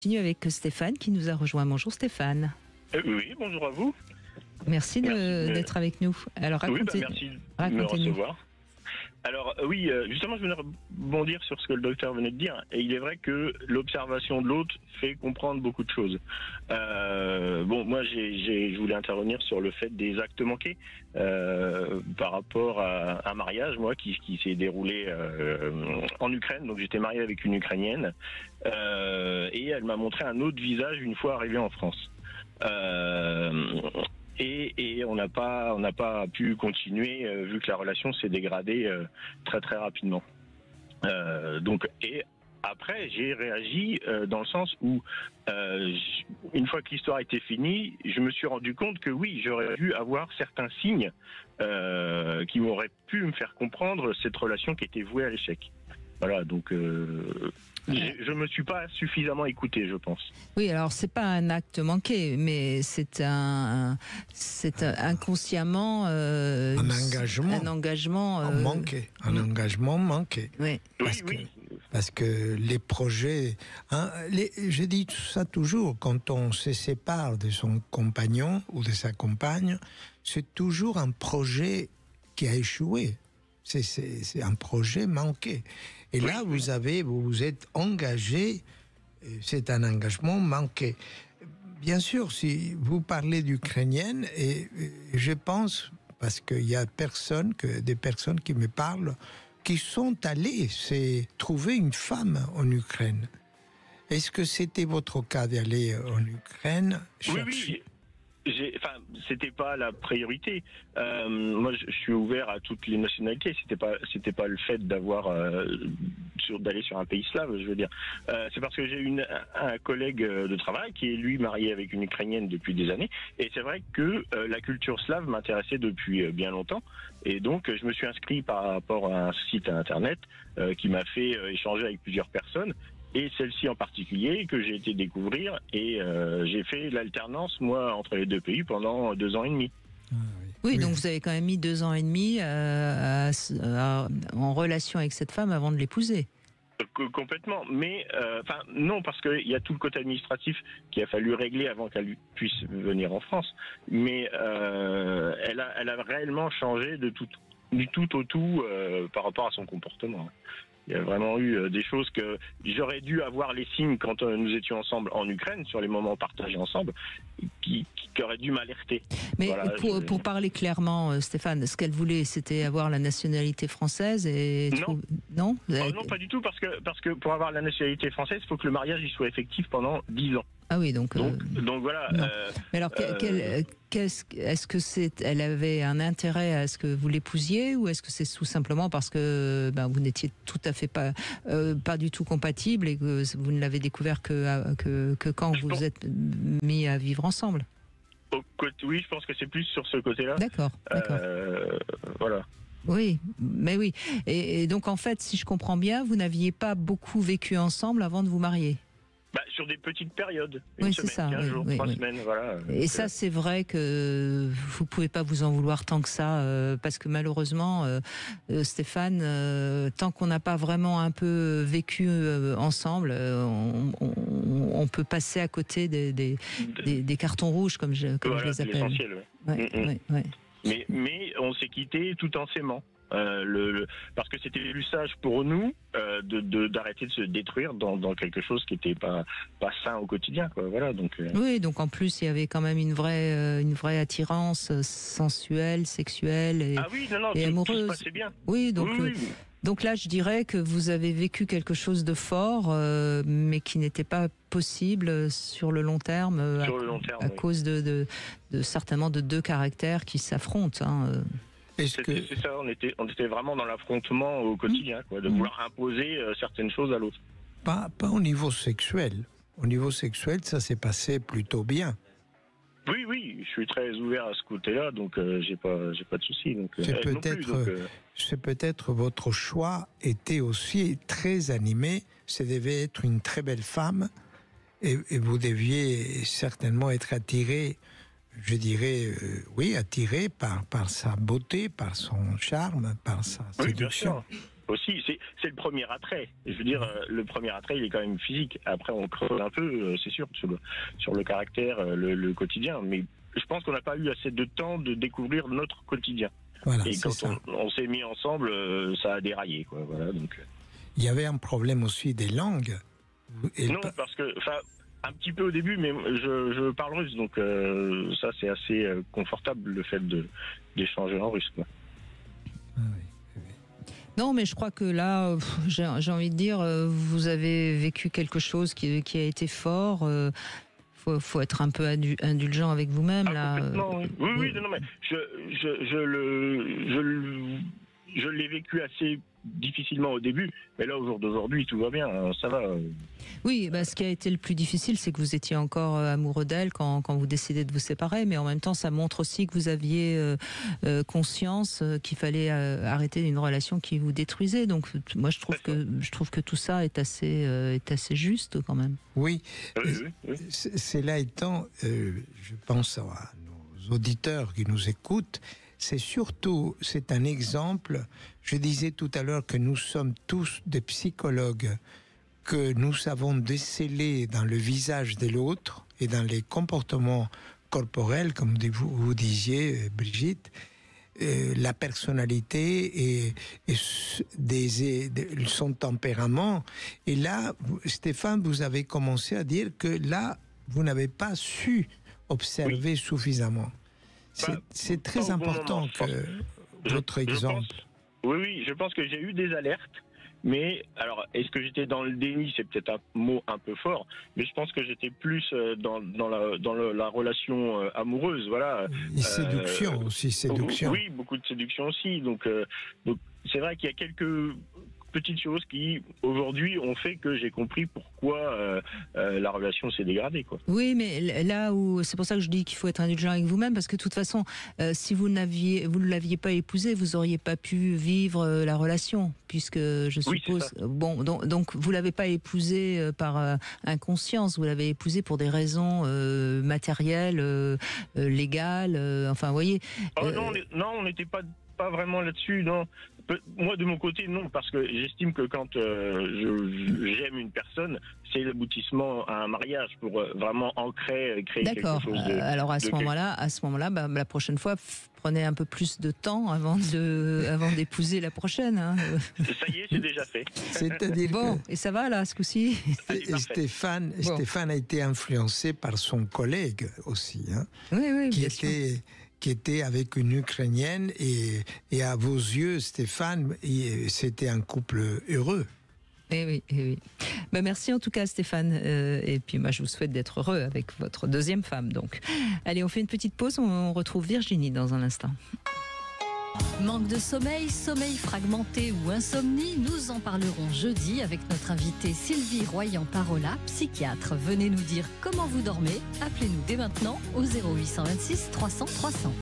Continue avec Stéphane qui nous a rejoint. Bonjour Stéphane. Oui, bonjour à vous. Merci d'être avec nous. Alors merci de me recevoir. Alors justement, je venais rebondir sur ce que le docteur venait de dire. Et il est vrai que l'observation de l'autre fait comprendre beaucoup de choses. Moi, je voulais intervenir sur le fait des actes manqués par rapport à un mariage, moi, qui s'est déroulé en Ukraine. Donc, j'étais marié avec une Ukrainienne et elle m'a montré un autre visage une fois arrivé en France. Et on n'a pas pu continuer vu que la relation s'est dégradée très très rapidement. Et après j'ai réagi dans le sens où une fois que l'histoire était finie, je me suis rendu compte que oui, j'aurais dû avoir certains signes qui m'auraient pu me faire comprendre cette relation qui était vouée à l'échec. Voilà, donc je me suis pas suffisamment écouté, je pense. Oui, alors c'est pas un acte manqué, mais c'est inconsciemment un engagement manqué, un engagement manqué. Oui, parce que les projets, je dis ça toujours, quand on se sépare de son compagnon ou de sa compagne, c'est toujours un projet qui a échoué. C'est un projet manqué. Et là, vous vous êtes engagé, c'est un engagement manqué. Bien sûr, si vous parlez d'Ukrainienne, et je pense, parce qu'il y a des personnes qui me parlent, qui sont allées trouver une femme en Ukraine. Est-ce que c'était votre cas d'aller en Ukraine chercher? Oui. C'était pas la priorité. Moi, je suis ouvert à toutes les nationalités. C'était pas le fait d'aller sur un pays slave, je veux dire. C'est parce que j'ai un collègue de travail qui est lui marié avec une Ukrainienne depuis des années. Et c'est vrai que la culture slave m'intéressait depuis bien longtemps. Et donc, je me suis inscrit par rapport à un site internet qui m'a fait échanger avec plusieurs personnes. Et celle-ci en particulier que j'ai été découvrir et j'ai fait l'alternance moi entre les deux pays pendant 2 ans et demi. Oui, donc vous avez quand même mis 2 ans et demi en relation avec cette femme avant de l'épouser. Complètement, mais non, parce qu'il y a tout le côté administratif qu'il a fallu régler avant qu'elle puisse venir en France. Mais elle a réellement changé du tout au tout par rapport à son comportement. Il y a vraiment eu des choses que j'aurais dû avoir les signes quand nous étions ensemble en Ukraine, sur les moments partagés ensemble, qui auraient dû m'alerter. Mais voilà, pour parler clairement, Stéphane, ce qu'elle voulait, c'était avoir la nationalité française et... Non, non, pas du tout, parce que pour avoir la nationalité française, il faut que le mariage y soit effectif pendant 10 ans. Ah oui, donc voilà. Mais alors, est-ce que elle avait un intérêt à ce que vous l'épousiez, ou est-ce que c'est tout simplement parce que vous n'étiez tout à fait pas du tout compatible et que vous ne l'avez découvert que quand vous vous êtes mis à vivre ensemble? Oui, je pense que c'est plus sur ce côté-là. D'accord. Voilà. Oui, mais oui. Et donc, en fait, si je comprends bien, vous n'aviez pas beaucoup vécu ensemble avant de vous marier? Sur des petites périodes, une semaine, ça, 15 jours, 3 semaines, voilà. Et ça, c'est vrai que vous pouvez pas vous en vouloir tant que ça, parce que malheureusement, Stéphane, tant qu'on n'a pas vraiment un peu vécu ensemble, on peut passer à côté des cartons rouges, comme je les appelle. L'essentiel, Mais on s'est quittés tout en s'aimant. Parce que c'était plus sage pour nous d'arrêter de se détruire dans quelque chose qui n'était pas sain au quotidien, quoi. Voilà, donc. Oui, donc en plus il y avait quand même une vraie attirance sensuelle, sexuelle et amoureuse. Tout se passait bien. Oui, donc. Donc là, je dirais que vous avez vécu quelque chose de fort, mais qui n'était pas possible sur le long terme, à cause de certainement de 2 caractères qui s'affrontent. C'est ça, on était vraiment dans l'affrontement au quotidien, quoi, de vouloir imposer certaines choses à l'autre. Pas au niveau sexuel. Au niveau sexuel, ça s'est passé plutôt bien. Oui, je suis très ouvert à ce côté-là, donc j'ai pas de soucis. C'est peut-être votre choix était aussi très animé. Ça devait être une très belle femme, et vous deviez certainement être attiré. Je dirais, attiré par sa beauté, par son charme, par sa séduction. aussi, c'est le premier attrait. Je veux dire, le premier attrait, il est quand même physique. Après, on creuse un peu, c'est sûr, sur le caractère, le quotidien. Mais je pense qu'on n'a pas eu assez de temps de découvrir notre quotidien. Voilà, et quand ça. on s'est mis ensemble, ça a déraillé, quoi. Voilà, donc. Il y avait un problème aussi des langues. Non, parce que, un petit peu au début, mais je parle russe, donc ça c'est assez confortable le fait d'échanger en russe, quoi. Ah oui. Non, mais je crois que là, j'ai envie de dire, vous avez vécu quelque chose qui a été fort. Faut être un peu indulgent avec vous-même là. Oui, non, mais je l'ai vécu assez difficilement au début, mais là au jour d'aujourd'hui tout va bien, ça va. Oui, ce qui a été le plus difficile, c'est que vous étiez encore amoureux d'elle quand vous décidez de vous séparer, mais en même temps ça montre aussi que vous aviez conscience qu'il fallait arrêter une relation qui vous détruisait. Donc moi je trouve que tout ça est assez juste quand même. Oui, oui. Cela étant, je pense à nos auditeurs qui nous écoutent, c'est un exemple. Je disais tout à l'heure que nous sommes tous des psychologues, que nous savons déceler dans le visage de l'autre et dans les comportements corporels, comme vous disiez, Brigitte, la personnalité et son tempérament. Et là, Stéphane, vous avez commencé à dire que là, vous n'avez pas su observer suffisamment. C'est très important que votre exemple. Oui, je pense que j'ai eu des alertes, mais alors, est-ce que j'étais dans le déni? C'est peut-être un mot un peu fort, mais je pense que j'étais plus dans la relation amoureuse, voilà. Et séduction aussi, séduction. Oui, beaucoup de séduction aussi, donc c'est vrai qu'il y a quelques petites choses qui, aujourd'hui, ont fait que j'ai compris pourquoi la relation s'est dégradée, quoi. Oui, mais là où c'est pour ça que je dis qu'il faut être indulgent avec vous-même, parce que de toute façon, si vous ne l'aviez pas épousée, vous auriez pas pu vivre la relation, puisque je suppose. Oui, bon, donc vous l'avez pas épousée par inconscience, vous l'avez épousée pour des raisons matérielles, légales. Enfin, vous voyez. Non, on n'était pas vraiment là-dessus, non. Moi, de mon côté, non, parce que j'estime que quand j'aime une personne, c'est l'aboutissement à un mariage pour vraiment ancrer, créer quelque chose de... Alors à ce moment-là, la prochaine fois, prenez un peu plus de temps avant d'épouser la prochaine. Hein. Ça y est, c'est déjà fait. C'est-à-dire et ça va là, ce coup-ci. Stéphane a été influencé par son collègue aussi, hein, oui, qui était avec une Ukrainienne et à vos yeux, Stéphane, c'était un couple heureux. Eh oui. Merci en tout cas Stéphane, et puis je vous souhaite d'être heureux avec votre deuxième femme. Donc, allez, on fait une petite pause, on retrouve Virginie dans un instant. Manque de sommeil, sommeil fragmenté ou insomnie, nous en parlerons jeudi avec notre invitée Sylvie Royan-Parola, psychiatre. Venez nous dire comment vous dormez, appelez-nous dès maintenant au 0826 300 300.